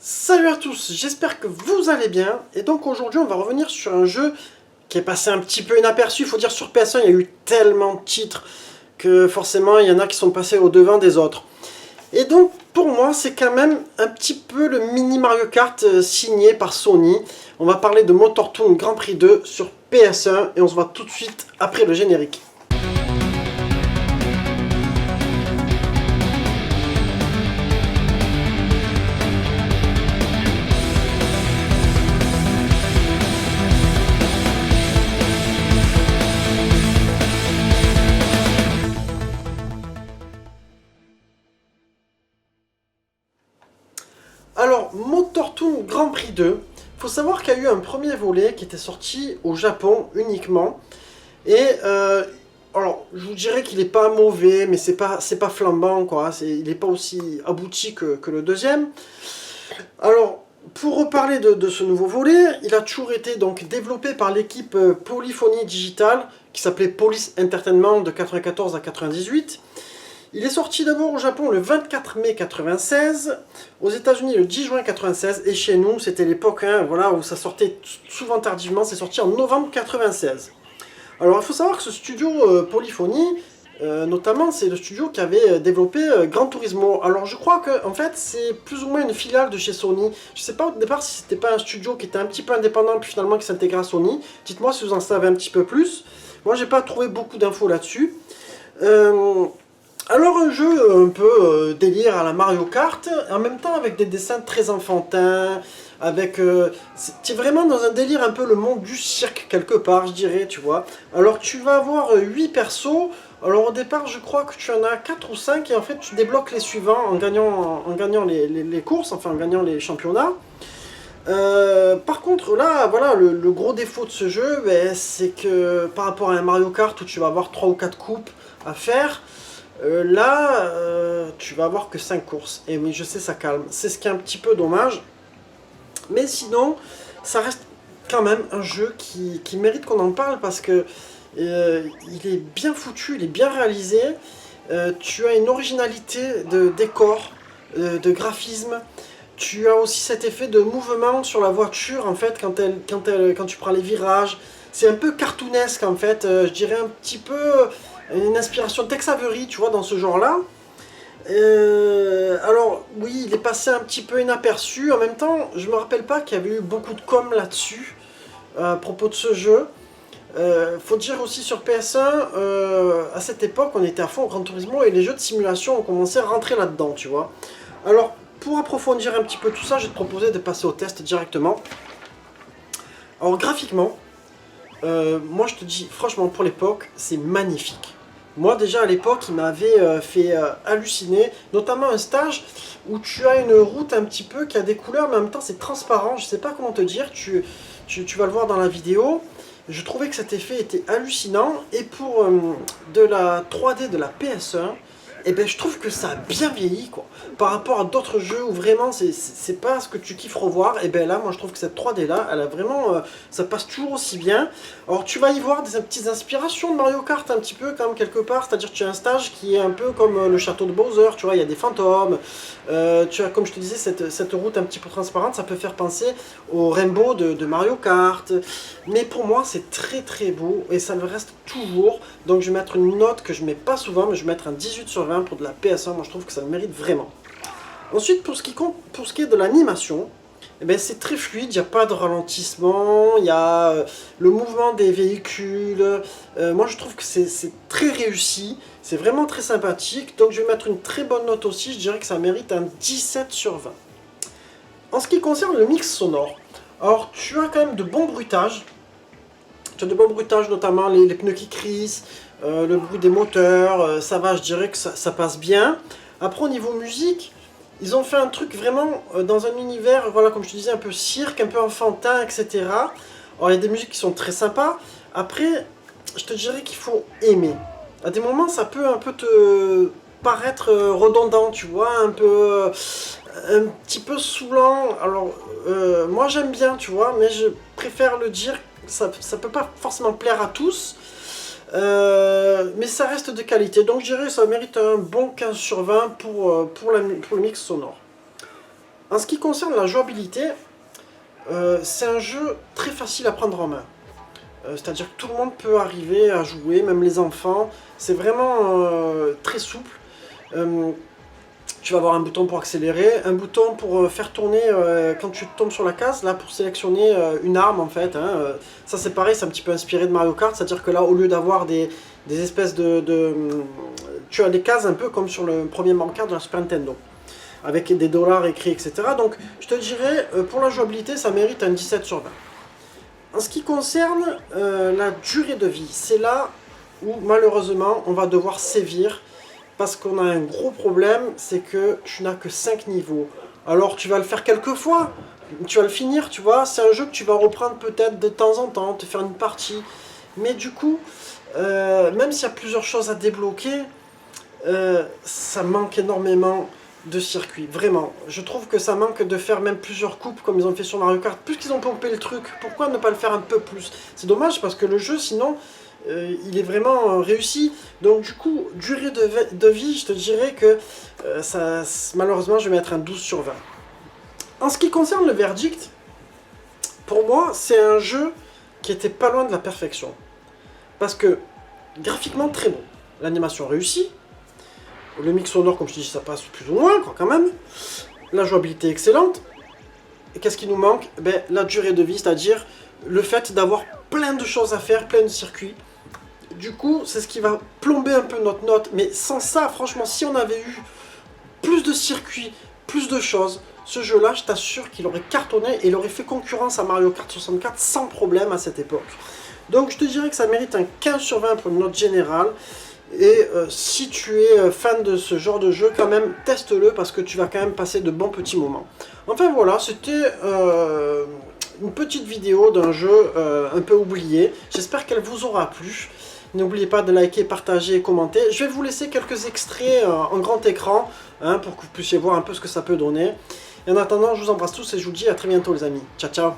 Salut à tous, j'espère que vous allez bien. Et donc aujourd'hui on va revenir sur un jeu qui est passé un petit peu inaperçu. Il faut dire sur PS1 il y a eu tellement de titres que forcément il y en a qui sont passés au devant des autres. Et donc pour moi c'est quand même un petit peu le mini Mario Kart signé par Sony. On va parler de Motor Toon Grand Prix 2 sur PS1 et on se voit tout de suite après le générique. Alors, Motor Toon Grand Prix 2, il faut savoir qu'il y a eu un premier volet qui était sorti au Japon uniquement. Et alors, je vous dirais qu'il n'est pas mauvais, mais c'est pas flambant, quoi. Il n'est pas aussi abouti que le deuxième. Alors, pour reparler de ce nouveau volet, il a toujours été donc développé par l'équipe Polyphony Digital, qui s'appelait Police Entertainment de 94 à 98. Il est sorti d'abord au Japon le 24 mai 96, aux États-Unis le 10 juin 96, et chez nous, c'était l'époque voilà, où ça sortait souvent tardivement, c'est sorti en novembre 96. Alors il faut savoir que ce studio Polyphony, notamment, c'est le studio qui avait développé Gran Turismo. Alors je crois que en fait c'est plus ou moins une filiale de chez Sony. Je sais pas au départ si c'était pas un studio qui était un petit peu indépendant puis finalement qui s'intégrait à Sony. Dites-moi si vous en savez un petit peu plus. Moi j'ai pas trouvé beaucoup d'infos là-dessus. Alors un jeu un peu délire à la Mario Kart, en même temps avec des dessins très enfantins, avec... c'est vraiment dans un délire un peu le monde du cirque quelque part, je dirais, tu vois. Alors tu vas avoir 8 persos, alors au départ je crois que tu en as 4 ou 5 et en fait tu débloques les suivants en gagnant les courses, enfin en gagnant les championnats. Par contre là, voilà, le gros défaut de ce jeu, ben, c'est que par rapport à un Mario Kart où tu vas avoir 3 ou 4 coupes à faire, tu vas avoir que 5 courses. Et oui, je sais, ça calme. C'est ce qui est un petit peu dommage. Mais sinon, ça reste quand même un jeu qui mérite qu'on en parle parce que il est bien foutu, il est bien réalisé. Tu as une originalité de décor, de graphisme. Tu as aussi cet effet de mouvement sur la voiture, en fait, quand tu prends les virages. C'est un peu cartoonesque, en fait. Je dirais un petit peu une inspiration Tex Avery, tu vois, dans ce genre-là. Alors, oui, il est passé un petit peu inaperçu. En même temps, je me rappelle pas qu'il y avait eu beaucoup de com là-dessus, à propos de ce jeu. Faut dire aussi sur PS1, à cette époque, on était à fond au Gran Turismo et les jeux de simulation ont commencé à rentrer là-dedans, tu vois. Alors, pour approfondir un petit peu tout ça, je vais te proposer de passer au test directement. Alors, graphiquement, moi je te dis, franchement, pour l'époque, c'est magnifique. Moi déjà à l'époque il m'avait fait halluciner, notamment un stage où tu as une route un petit peu qui a des couleurs mais en même temps c'est transparent, je sais pas comment te dire, tu vas le voir dans la vidéo. Je trouvais que cet effet était hallucinant et pour de la 3D de la PS1, et ben je trouve que ça a bien vieilli quoi. Par rapport à d'autres jeux où vraiment c'est pas ce que tu kiffes revoir, et ben là moi je trouve que cette 3D là, elle a vraiment ça passe toujours aussi bien. Alors tu vas y voir des petites inspirations de Mario Kart un petit peu quand même quelque part, c'est-à-dire tu as un stage qui est un peu comme le château de Bowser, tu vois, il y a des fantômes. Tu as comme je te disais cette route un petit peu transparente, ça peut faire penser au Rainbow de Mario Kart. Mais pour moi c'est très très beau et ça le reste toujours. Donc je vais mettre une note que je mets pas souvent, mais je vais mettre un 18 sur 20 pour de la PS1, moi je trouve que ça le mérite vraiment. Ensuite pour ce qui est de l'animation, eh ben, c'est très fluide, il n'y a pas de ralentissement, il y a le mouvement des véhicules. Moi je trouve que c'est très réussi, c'est vraiment très sympathique, donc je vais mettre une très bonne note aussi, je dirais que ça mérite un 17 sur 20. En ce qui concerne le mix sonore, alors tu as quand même de bons bruitages. Tu as de bons bruitages, notamment les pneus qui crissent, le bruit des moteurs, ça va, je dirais que ça passe bien. Après, au niveau musique, ils ont fait un truc vraiment dans un univers, voilà, comme je te disais, un peu cirque, un peu enfantin, etc. Alors, il y a des musiques qui sont très sympas. Après, je te dirais qu'il faut aimer. À des moments, ça peut un peu te paraître redondant, tu vois, un petit peu saoulant. Alors, moi j'aime bien, tu vois, mais je préfère le dire, ça peut pas forcément plaire à tous, mais ça reste de qualité. Donc je dirais que ça mérite un bon 15 sur 20 pour le mix sonore. En ce qui concerne la jouabilité, c'est un jeu très facile à prendre en main. C'est-à-dire que tout le monde peut arriver à jouer, même les enfants. C'est vraiment très souple. Tu vas avoir un bouton pour accélérer, un bouton pour faire tourner quand tu tombes sur la case, là pour sélectionner une arme en fait. Hein. Ça c'est pareil, c'est un petit peu inspiré de Mario Kart, c'est-à-dire que là au lieu d'avoir des espèces tu as des cases un peu comme sur le premier Mario Kart de la Super Nintendo, avec des dollars écrits, etc. Donc je te dirais, pour la jouabilité, ça mérite un 17 sur 20. En ce qui concerne la durée de vie, c'est là où malheureusement on va devoir sévir. Parce qu'on a un gros problème, c'est que tu n'as que 5 niveaux. Alors tu vas le faire quelques fois, tu vas le finir, tu vois. C'est un jeu que tu vas reprendre peut-être de temps en temps, te faire une partie. Mais du coup, même s'il y a plusieurs choses à débloquer, ça manque énormément de circuits. Vraiment, je trouve que ça manque de faire même plusieurs coupes comme ils ont fait sur Mario Kart. Plus qu'ils ont pompé le truc, pourquoi ne pas le faire un peu plus? C'est dommage parce que le jeu, sinon... il est vraiment réussi. Donc du coup, durée de vie, je te dirais que malheureusement, je vais mettre un 12 sur 20. En ce qui concerne le verdict, pour moi, c'est un jeu qui était pas loin de la perfection. Parce que, graphiquement, très bon. L'animation réussie. Le mix sonore, comme je te dis, ça passe plus ou moins, quand même. La jouabilité excellente. Et qu'est-ce qui nous manque? Ben, la durée de vie, c'est-à-dire le fait d'avoir plein de choses à faire, plein de circuits. Du coup, c'est ce qui va plomber un peu notre note. Mais sans ça, franchement, si on avait eu plus de circuits, plus de choses, ce jeu-là, je t'assure qu'il aurait cartonné et il aurait fait concurrence à Mario Kart 64 sans problème à cette époque. Donc je te dirais que ça mérite un 15 sur 20 pour une note générale. Et si tu es fan de ce genre de jeu, quand même, teste-le parce que tu vas quand même passer de bons petits moments. Enfin voilà, c'était... une petite vidéo d'un jeu un peu oublié. J'espère qu'elle vous aura plu. N'oubliez pas de liker, partager et commenter. Je vais vous laisser quelques extraits en grand écran pour que vous puissiez voir un peu ce que ça peut donner. Et en attendant, je vous embrasse tous et je vous dis à très bientôt les amis. Ciao, ciao.